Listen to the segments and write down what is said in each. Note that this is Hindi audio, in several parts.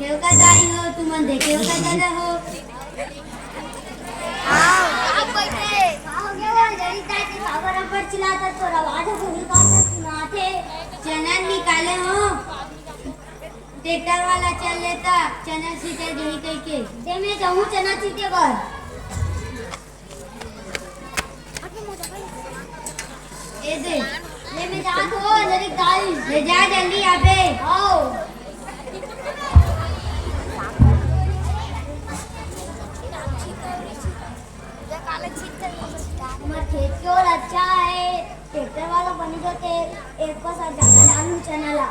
देखेव का जाई हो तुमन देखेव का जादा हो आप बैठे हो गया वो जरी ताती खबर पर चिल्लाता तो आवाज भूल का सुनाते चना निकाले हो ट्रैक्टर वाला चल लेता चना सीटे गई कह के दे मैं जाऊं चना सीटे कर ए दे ले मैं जा तो जरी गाड़ी ले जा जल्दी यहाँ पे आओ खेत की ओर अच्छा है ट्रैक्टर वाला बनी जाते एक को साथ जाना डालू चनाला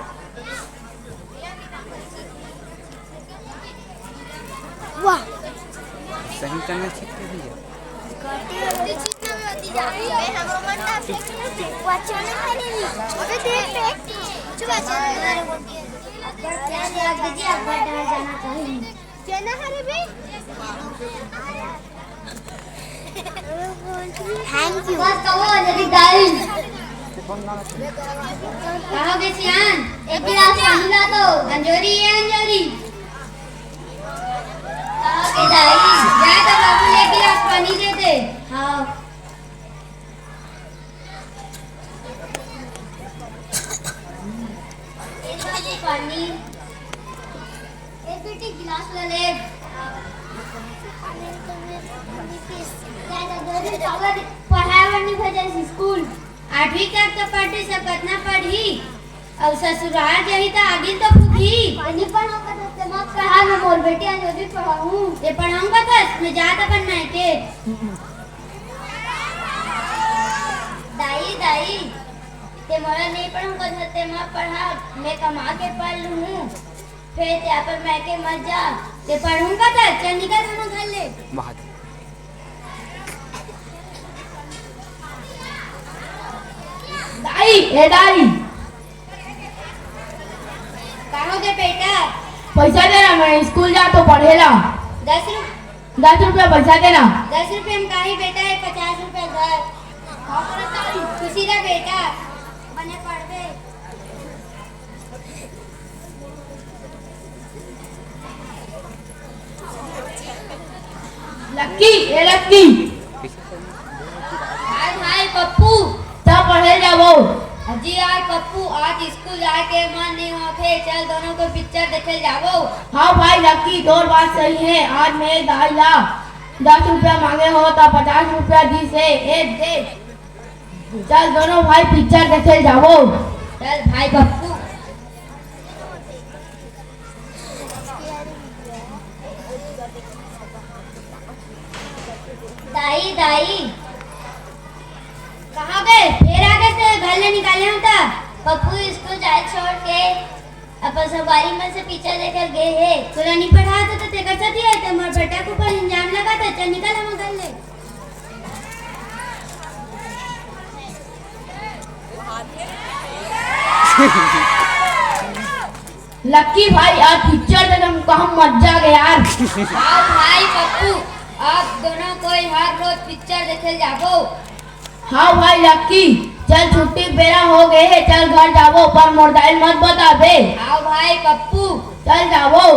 वाह सही चना छिटके दिया करते छिटना में होती जाती है हमरो मन ना वचन खाली अबे देख चुप चना होती है क्या लग दीजिए अब बाहर जाना चाहिए चना हरे बे थैंक यू बस कहो जल्दी गाइस कहो के सियान एक गिलास पानी ला दो अंजोरी है अंजोरी कहो के दाई जा तो बाबू एक गिलास पानी दे दे हाँ एक बाबू पानी एक बेटी गिलास ले ले पढ़ाई भेजे स्कूल 8वीं तक तो पढ़ी सब कितना पढ़ी और ससुराल गई तो आगे तो भूखी नहीं पढ़ाऊंगा तो मत पढ़ा मैं मोर बेटी आज भी पढ़ाऊं ये पढ़ाऊंगा बस मैं जाता बनना है के दाई दाई ते मोरा नहीं पढ़ूंगा तो ते मत पढ़ा मैं कमा के पढ़ लूं फिर यहाँ पर मैं के मत जा ते पढ़ूंगा तो चल निकल दोनों घर ले बात दाई ए दाई कहाँ के बेटा पैसा देना मैं स्कूल जा तो पढ़ेला 10 रुपया पैसा देना 10 रुपये में काहे बेटा है 50 रुपये घर खुशी रा बेटा बने पढ़ दे लक्की ए लक्की हाय हाय पप्पू तब पढ़े जाओ जी आज पप्पू आज स्कूल जाके मन नहीं होते चल दोनों को पिक्चर देखे जाओ हाँ भाई लक्की दो बात सही है आज मेरे दाई ला 10 रुपया मांगे हो तो 50 रुपया दी से एक दे चल दोनों भाई पिक्चर देखे जाओ चल भाई पप्पू दाई दाई कहाँ गए फिर आगे से घर ले निकाले हम तब पप्पू स्कूल जाए छोड़ के अपन सवारी में से पीछे लेकर गए है तोरा नहीं पढ़ा तो ते कैसा दिया तो मोर बेटा को पर इंजाम लगा था चल निकल हम घर ले लक्की भाई आज पिक्चर देख हमको हम मजा गए यार आओ भाई पप्पू आप दोनों कोई हर रोज पिक्चर देखे जाओ हाँ भाई लक्की चल छुट्टी बेरा हो गए है चल घर जाओ पर मोबाइल मत बता बे आओ भाई पप्पू चल जाओ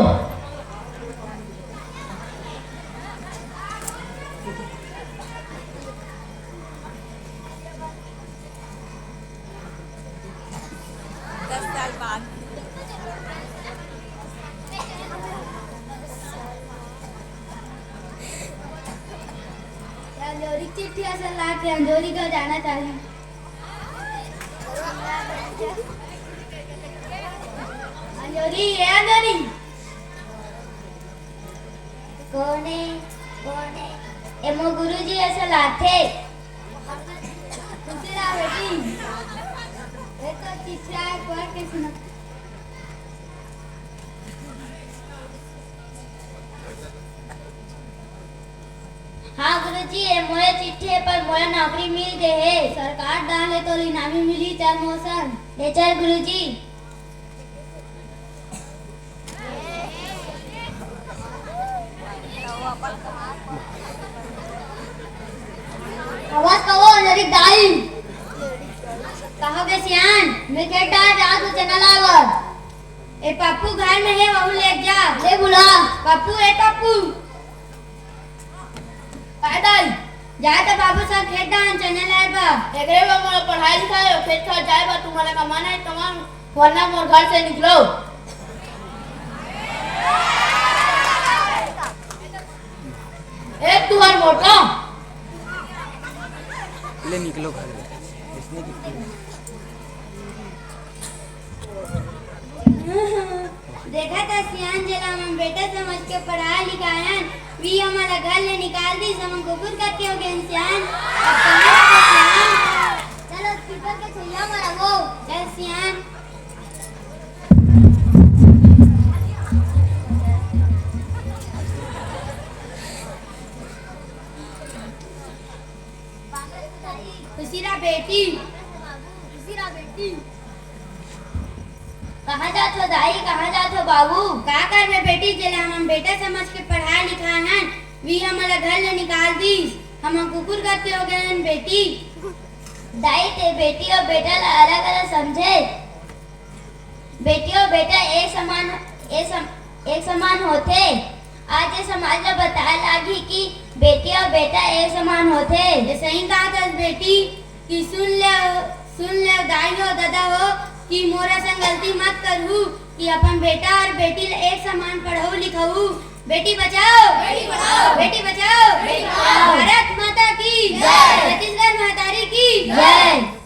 अंजोरी चिट्ठी असल ला के अंजोरी का जाना चाहिए अंजोरी है अंजोरी कोने कोने एमो गुरुजी असल आथे तुझे ला बेटी ये तो चिट्ठी आए पढ़ के सुना हाँ गुरुजी ये मोए चिट्ठी है पर मोए नौकरी मिल गए है सरकार डाले तो इनामी मिली चल मौसम ले चल गुरुजी आवाज कहो नरी दाई कहो के सियान मैं के डाल जा तू चना लावर ए पप्पू घर में है, वहू ले जा। ले बुला। पप्पू ए पप्पू पैदल जा तो बाबू सब खेत डान चने लाए बा। एकरे बा मोला पढ़ाई लिखाई और खेत खार जाए बा तुम्हारा कमाना है तमाम, वरना मोर घर से निकलो। एक तुहार मोटा ले निकलो घर से। इसने की देखा था सियान जिला हम बेटा समझ के पढ़ाया लिखाया भी हमारा घर ले निकाल दी, हम कुकुर करके हो गए सियान। अब कहाँ है सियान? चलो पीपर के छैया मारा वो। चल सियान। खुशीरा बेटी, खुशीरा बेटी। कहाँ जात हो दाई, कहाँ जात हो बाबू? का कर में बेटी जेला हम बेटा समझ के पढ़ाया लिखा है वी हमारा घर ले निकाल दी, हम कुकुर करते हो गए बेटी। दाई ते बेटी और बेटा ला अलग अलग समझे। बेटी और बेटा एक समान होते। आज ये समाज में बताया लागी कि बेटी और बेटा एक समान होते। ये सही कहा था बेटी कि सुन ले दाई हो दादा हो कि मोरा संग गलती मत करू कि अपन बेटा और बेटी एक समान पढ़ाऊ लिखाऊ। बेटी बचाओ, बेटी पढ़ाओ, बेटी बचाओ, बेटी पढ़ाओ। भारत माता की जय, छत्तीसगढ़ महतारी की जय।